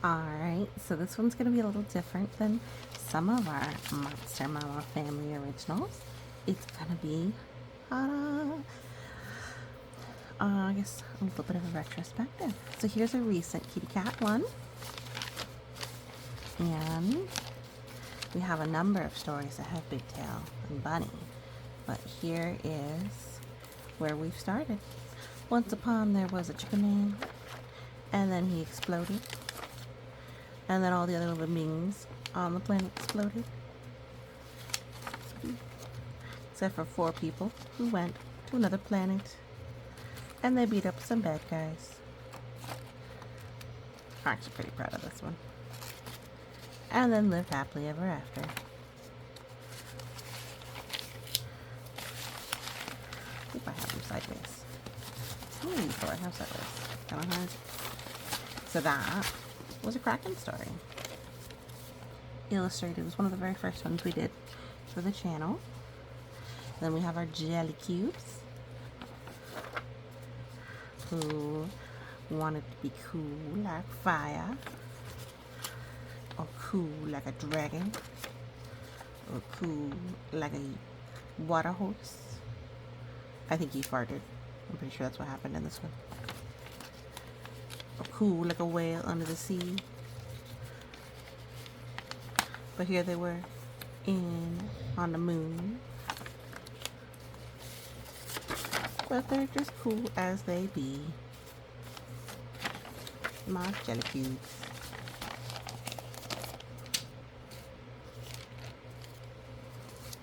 Alright, so this one's going to be a little different than some of our Monster Mama family originals. It's going to be, I guess, a little bit of a retrospective. So here's a recent kitty cat one. And we have a number of stories that have Big Tail and Bunny. But here is where we've started. Once upon there was a chicken man, and then he exploded. And then all the other living beings on the planet exploded. Except for 4 people who went to another planet. And they beat up some bad guys. I'm actually pretty proud of this one. And then lived happily ever after. If I have them sideways. So I have sideways. Kind of hard. So that was a Kraken story. Illustrated was one of the very first ones we did for the channel. Then we have our jelly cubes, who wanted to be cool like fire, or cool like a dragon, or cool like a water horse. I think he farted. I'm pretty sure that's what happened in this one. Or cool like a whale under the sea. But here they were on the moon. But they're just cool as they be. My jelly cubes.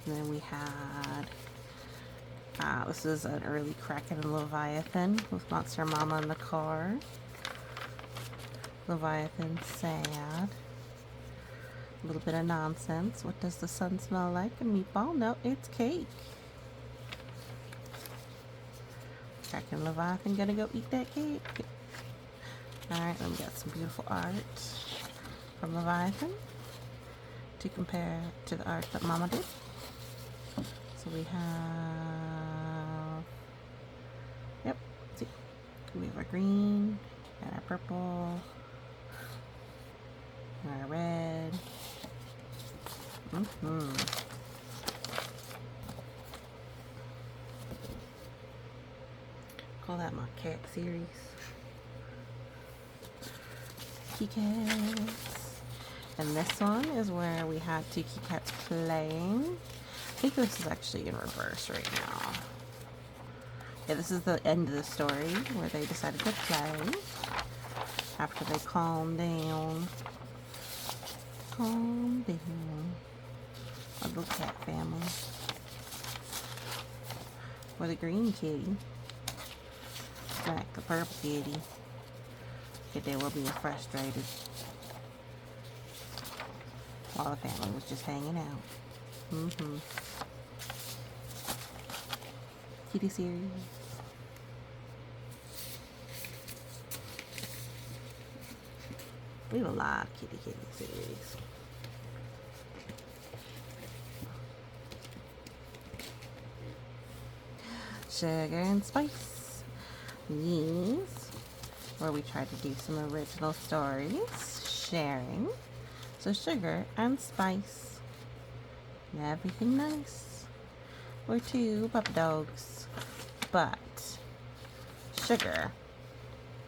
And then we had, this is an early Kraken and Leviathan with Monster Mama in the car. Leviathan sad. A little bit of nonsense. What does the sun smell like? A meatball? No, it's cake. Kraken and Leviathan gonna go eat that cake. Alright, then we got some beautiful art from Leviathan to compare to the art that Mama did. So we have, yep, see, we have our green and our purple and our red. Call that my cat series. Cats. And this one is where we had 2 kitty cats playing. I think this is actually in reverse right now. Yeah, this is the end of the story where they decided to play after they calmed down. Calm down. A little cat family. Or the green kitty. Like the purple kitty. But they were being frustrated while the family was just hanging out. Kitty series. We have a lot of kitty series. Sugar and Spice. These, where we tried to do some original stories, sharing. So Sugar and Spice. And everything nice. We're 2 puppy dogs. But Sugar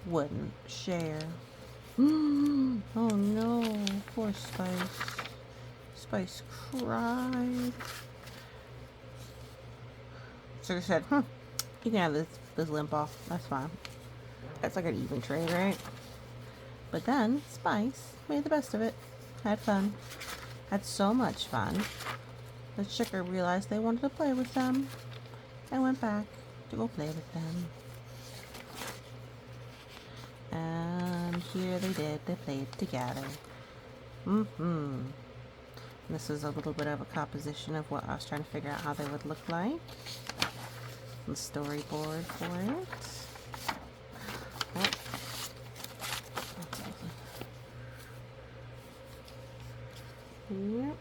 wouldn't share. Oh no, poor Spice. Spice cried. Sugar said, you can have this limp off. That's fine. That's like an even trade, right? But then Spice made the best of it. Had fun. Had so much fun that Sugar realized they wanted to play with them and went back to go play with them. And here they did. They played together. This is a little bit of a composition of what I was trying to figure out how they would look like. The storyboard for it. Yep.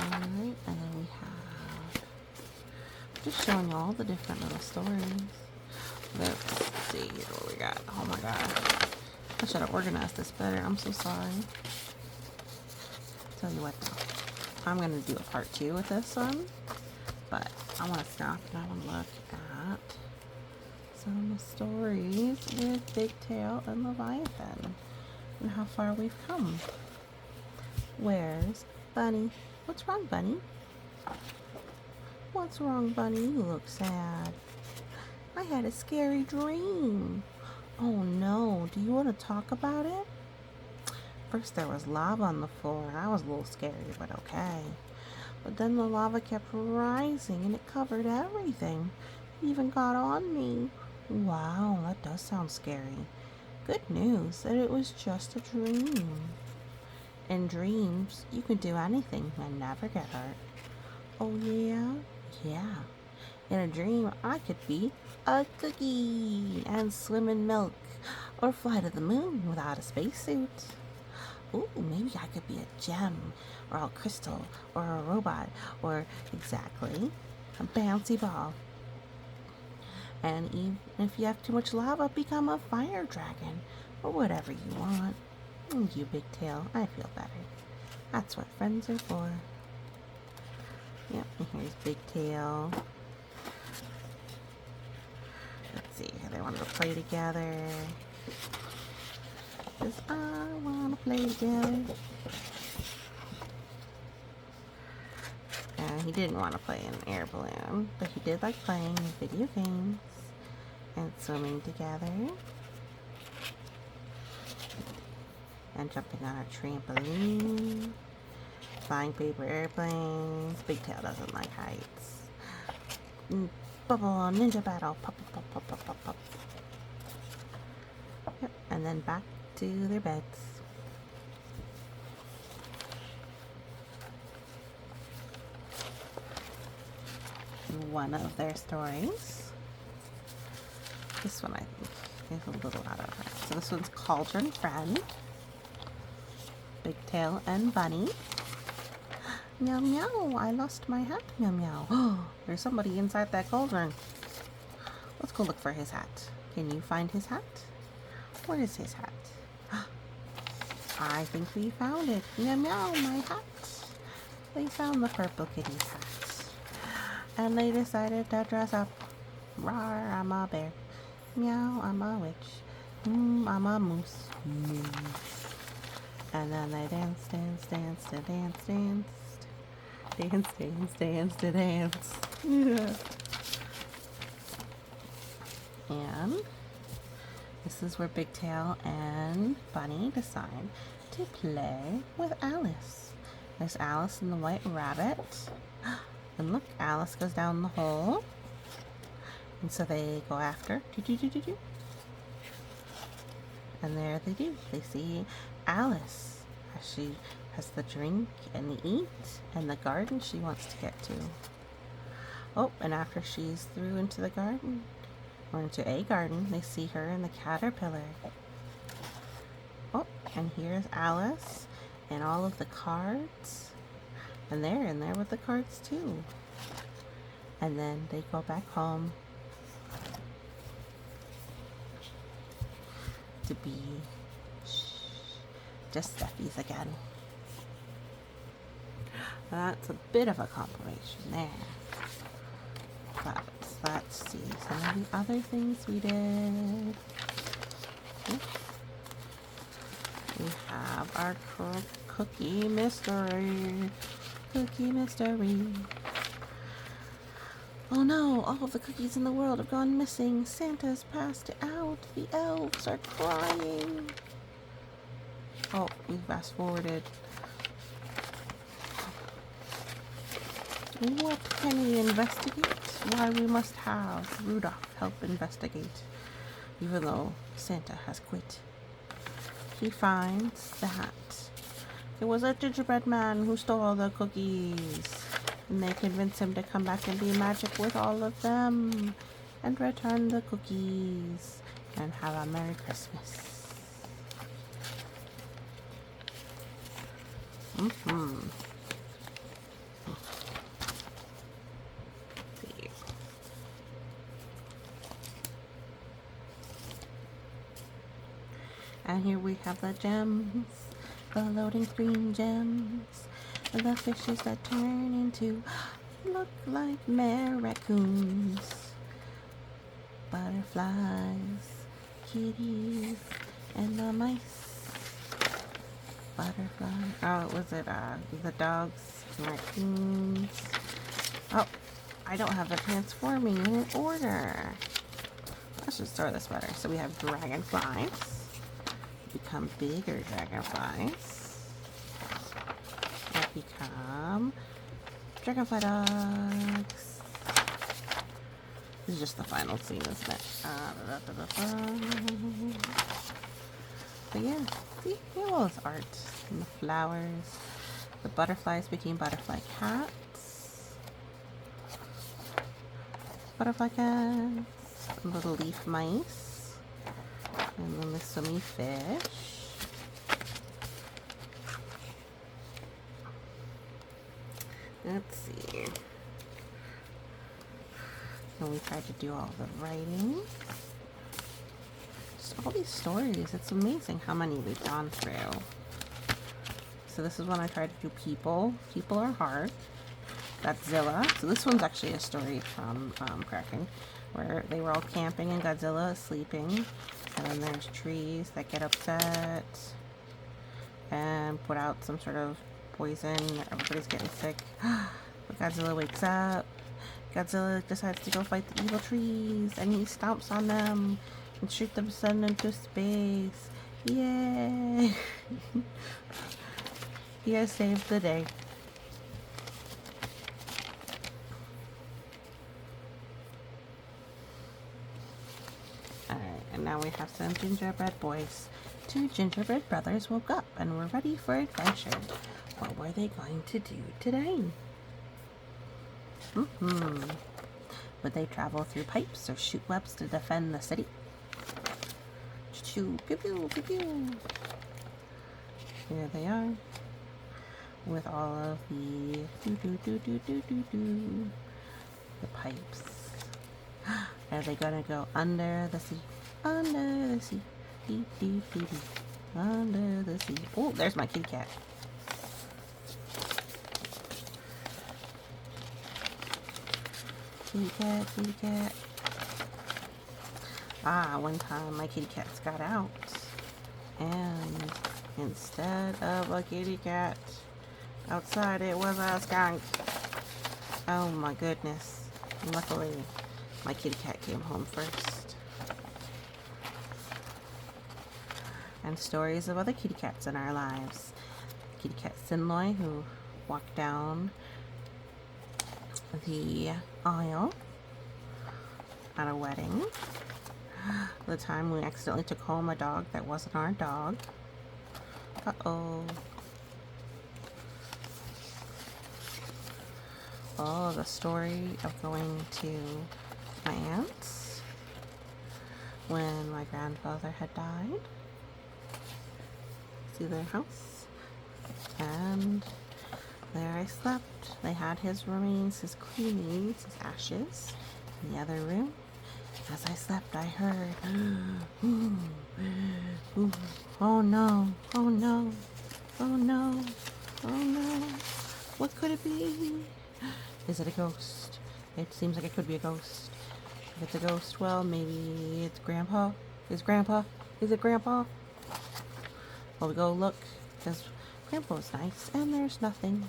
Alright, and then we have just showing all the different little stories. Let's see what we got. Oh my god. I should have organized this better. I'm so sorry. Tell you what though. I'm going to do a part 2 with this one. But I want to stop and I want to look at some stories with Bigtail and Leviathan. And how far we've come. Where's Bunny? What's wrong, Bunny? What's wrong, Bunny? You look sad. I had a scary dream. Oh no, do you want to talk about it? First there was lava on the floor. I was a little scary, but okay. But then the lava kept rising and it covered everything. It even got on me. Wow, that does sound scary. Good news that it was just a dream. In dreams, you can do anything and never get hurt. Oh yeah? Yeah. In a dream, I could be a cookie and swim in milk or fly to the moon without a spacesuit. Ooh, maybe I could be a gem or a crystal or a robot or exactly a bouncy ball. And even if you have too much lava, become a fire dragon or whatever you want. Thank you, Bigtail. I feel better. That's what friends are for. Yep, and here's Bigtail. Let's see, they wanted to play together. Because I want to play together. And he didn't want to play in air balloon, but he did like playing video games and swimming together. And jumping on a trampoline. Flying paper airplanes. Bigtail doesn't like heights. Bubble ninja battle. Pop, pop, pop, pop, pop, pop. Yep, and then back to their beds. One of their stories. This one I think is a little out of it. So this one's Cauldron Friend. Bigtail and Bunny. Meow meow, I lost my hat, meow meow. Oh, there's somebody inside that cauldron. Let's go look for his hat. Can you find his hat? Where is his hat? I think we found it. Meow meow, my hat. They found the purple kitty's hat. And they decided to dress up. Rawr, I'm a bear. Meow, I'm a witch. I'm a moose. Moose. And then they danced, danced, danced, danced, danced. Dance, dance, dance, to dance. Yeah. And this is where Bigtail and Bunny decide to play with Alice. There's Alice and the White Rabbit. And look, Alice goes down the hole. And so they go after. And there they do. They see Alice as she has the drink and the eat and the garden she wants to get to. Oh, and after she's through into the garden, or into a garden, they see her in the caterpillar. Oh, and here's Alice and all of the cards. And they're in there with the cards too. And then they go back home to be just stuffies again. That's a bit of a compilation there. But let's see some of the other things we did. We have our cookie mystery. Cookie mystery. Oh no, all of the cookies in the world have gone missing. Santa's passed out. The elves are crying. Oh, we fast forwarded. What can we investigate? Why, we must have Rudolph help investigate. Even though Santa has quit. He finds that it was a gingerbread man who stole the cookies. And they convince him to come back and be magic with all of them. And return the cookies. And have a Merry Christmas. And here we have the gems, the loading screen gems, the fishes that turn into look like mere raccoons, butterflies, kitties, and the mice. Butterfly. Oh, was it the dogs, raccoons? Oh, I don't have the transforming in order. Let's just store this better. So we have dragonflies. Become bigger dragonflies. That become dragonfly dogs. This is just the final scene, isn't it? But yeah, see, here all this art and the flowers. The butterflies became butterfly cats. Butterfly cats. Little leaf mice. And then the swimmy fish. Let's see. And we tried to do all the writing. Just all these stories. It's amazing how many we've gone through. So this is when I tried to do people. People are hard. Godzilla. So this one's actually a story from Kraken, where they were all camping and Godzilla is sleeping. And then there's trees that get upset and put out some sort of poison. Everybody's getting sick. But Godzilla wakes up. Godzilla decides to go fight the evil trees, and he stomps on them and shoots them sudden into space. Yay! He has saved the day. Alright, and now we have some gingerbread boys. 2 gingerbread brothers woke up and were ready for adventure. What were they going to do today? Would they travel through pipes or shoot webs to defend the city? Choo, pew, pew, pew, pew. Here they are, with all of the the pipes. Are they gonna go under the sea? Under the sea. Dee, dee, dee, dee. Under the sea. Oh, there's my kitty cat. Kitty cat, kitty cat. One time my kitty cats got out, and instead of a kitty cat outside, it was a skunk. Oh my goodness. Luckily, my kitty cat came home first. And stories of other kitty cats in our lives. Kitty cat Sinloy, who walked down the aisle at a wedding. The time we accidentally took home a dog that wasn't our dog. Uh-oh. Oh, the story of going to my aunt's when my grandfather had died. See their house? And there I slept. They had his remains, his cleanings, his ashes in the other room. As I slept, I heard, ooh, ooh, oh no, oh no, oh no, oh no. What could it be? Is it a ghost? It seems like it could be a ghost. If it's a ghost, well, maybe it's Grandpa. Is Grandpa? Is it Grandpa? Well, we go look, because Grandpa's nice, and there's nothing.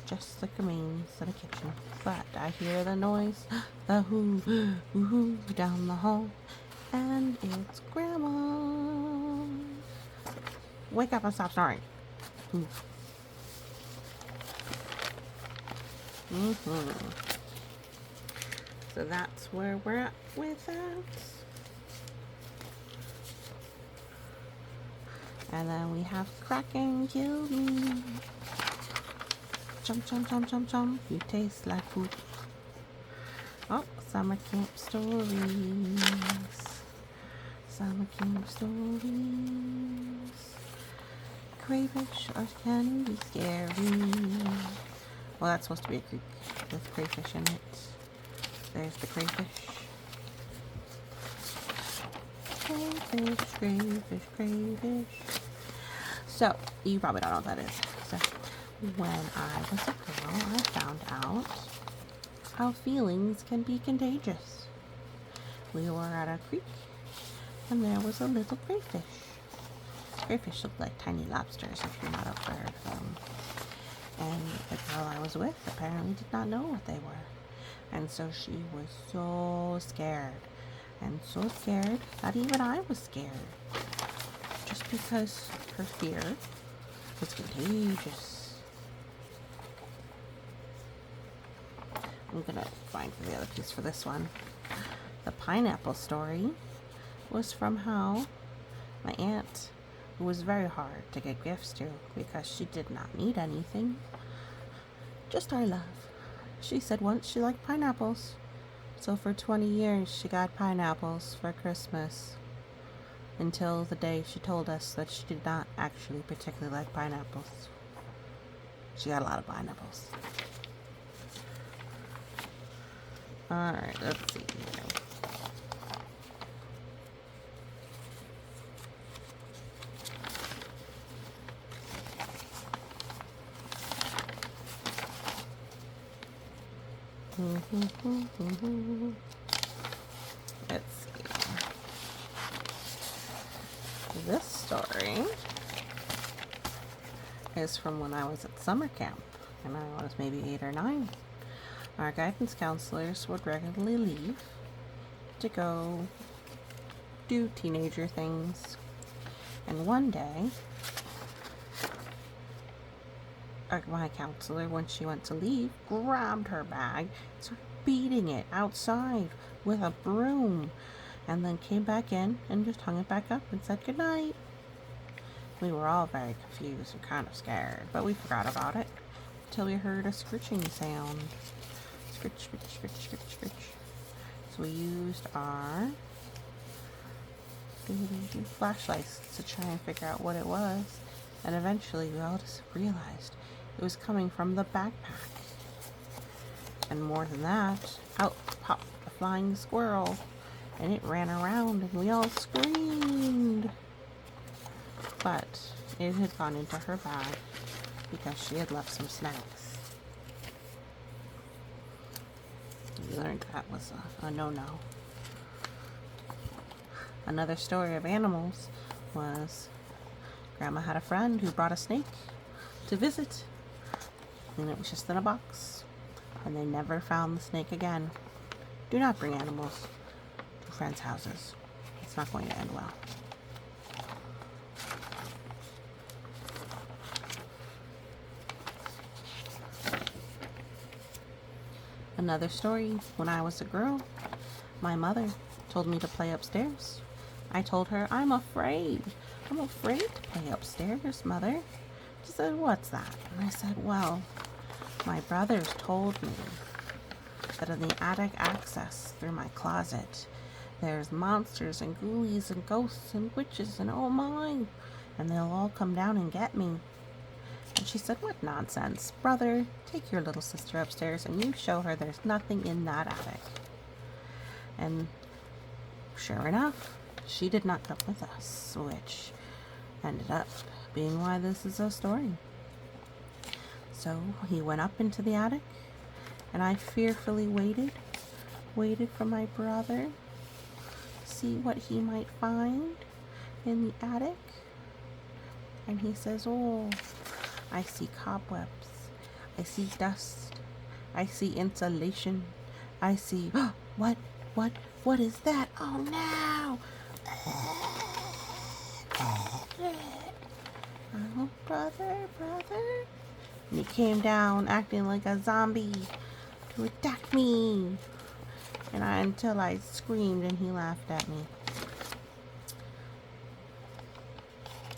Just the remains in a kitchen. But I hear the noise, the hoo down the hall, and it's Grandma. Wake up and stop snoring. So that's where we're at with that. And then we have Kraken kill me. Chum chum chum chum chum. You taste like food. Oh, summer camp stories. Summer camp stories. Crayfish or can be scary. Well, that's supposed to be a creek with crayfish in it. There's the crayfish. Crayfish, crayfish, crayfish. So, you probably don't know what that is. So, when I was a girl, I found out how feelings can be contagious. We were at a creek, and there was a little crayfish. Crayfish look like tiny lobsters if you're not aware of them. And the girl I was with apparently did not know what they were. And so she was so scared. And so scared that even I was scared. Just because her fear was contagious. I'm gonna find the other piece for this one. The pineapple story was from how my aunt, who was very hard to get gifts to because she did not need anything, just our love. She said once she liked pineapples, so for 20 years she got pineapples for Christmas, until the day she told us that she did not actually particularly like pineapples. She got a lot of pineapples. Alright, let's see here. Let's see. This story is from when I was at summer camp, and I was maybe 8 or 9. Our guidance counselors would regularly leave to go do teenager things. And one day, my counselor, when she went to leave, grabbed her bag, started beating it outside with a broom, and then came back in and just hung it back up and said goodnight. We were all very confused and kind of scared, but we forgot about it until we heard a scritching sound. Scritch, scritch, scritch, scritch, scritch. So we used our flashlights to try and figure out what it was, and eventually we all just realized it was coming from the backpack. And more than that, out popped a flying squirrel, and it ran around, and we all screamed. But it had gone into her bag because she had left some snacks. We learned that was a no-no. Another story of animals was Grandma had a friend who brought a snake to visit, and it was just in a box, and they never found the snake again. Do not bring animals to friends' houses. It's not going to end well. Another story, when I was a girl, my mother told me to play upstairs. I told her, I'm afraid to play upstairs, Mother. She said, what's that? And I said, well, my brothers told me that in the attic access through my closet, there's monsters and ghoulies and ghosts and witches and oh my, and they'll all come down and get me. And she said, what nonsense. Brother, take your little sister upstairs and you show her there's nothing in that attic. And sure enough, she did not come with us, which ended up being why this is a story. So he went up into the attic, and I fearfully waited for my brother to see what he might find in the attic. And he says, oh, I see cobwebs, I see dust, I see insulation, I see, what is that? Oh no! Oh, brother. And he came down acting like a zombie to attack me. And until I screamed and he laughed at me.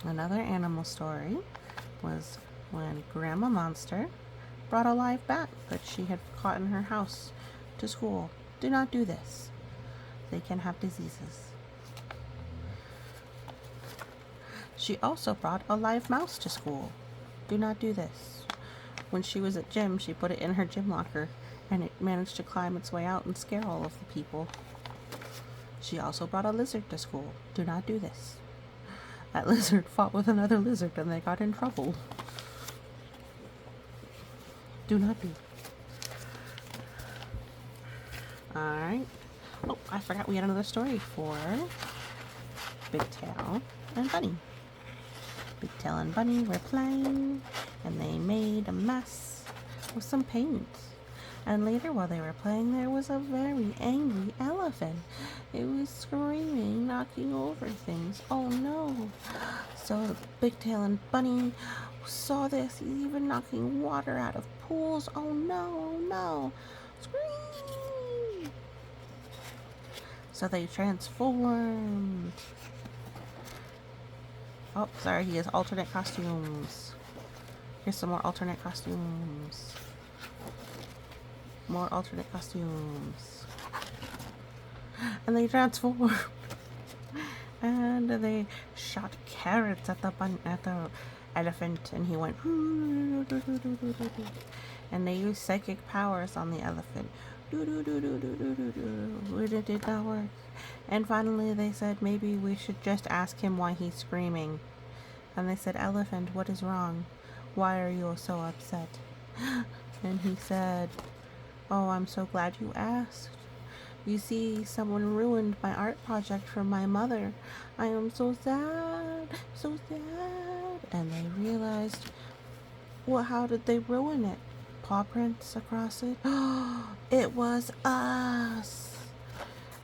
Another animal story was when Grandma Monster brought a live bat that she had caught in her house to school. Do not do this. They can have diseases. She also brought a live mouse to school. Do not do this. When she was at gym, she put it in her gym locker, and it managed to climb its way out and scare all of the people. She also brought a lizard to school. Do not do this. That lizard fought with another lizard and they got in trouble. Do not do. Alright. Oh, I forgot we had another story for Big Tail and Bunny. Big Tail and Bunny were playing and they made a mess with some paint. And later while they were playing, there was a very angry elephant. It was screaming, knocking over things. Oh no. So Big Tail and Bunny saw this. He's even knocking water out of pools. Oh no, no. Scream. So they transformed. Oh, sorry, he has alternate costumes. Here's some more alternate costumes. More alternate costumes. And they transformed. And they shot carrots at the elephant, and he went. And they used psychic powers on the elephant. It did not work. And finally they said maybe we should just ask him why he's screaming. And they said, "Elephant, what is wrong? Why are you so upset?" And he said, "Oh, I'm so glad you asked. You see, someone ruined my art project for my mother. I am so sad, so sad." And they realized, well, how did they ruin it? Paw prints across it? It was us.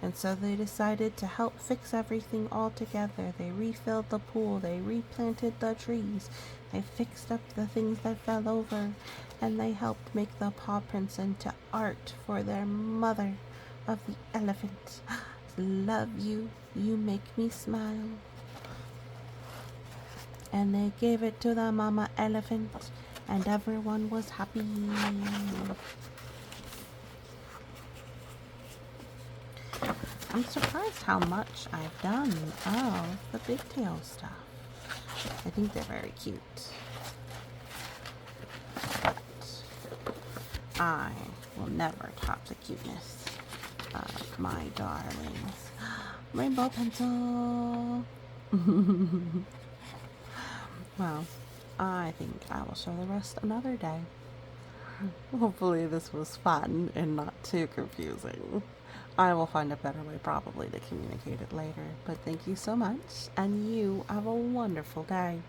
And so they decided to help fix everything all together. They refilled the pool, they replanted the trees, they fixed up the things that fell over, and they helped make the paw prints into art for their mother of the elephant. Love you, you make me smile. And they gave it to the mama elephant, and everyone was happy. I'm surprised how much I've done of the Big Tail stuff. I think they're very cute. But I will never top the cuteness of my darlings. Rainbow pencil! Well, I think I will show the rest another day. Hopefully this was fun and not too confusing. I will find a better way probably to communicate it later. But thank you so much, and you have a wonderful day.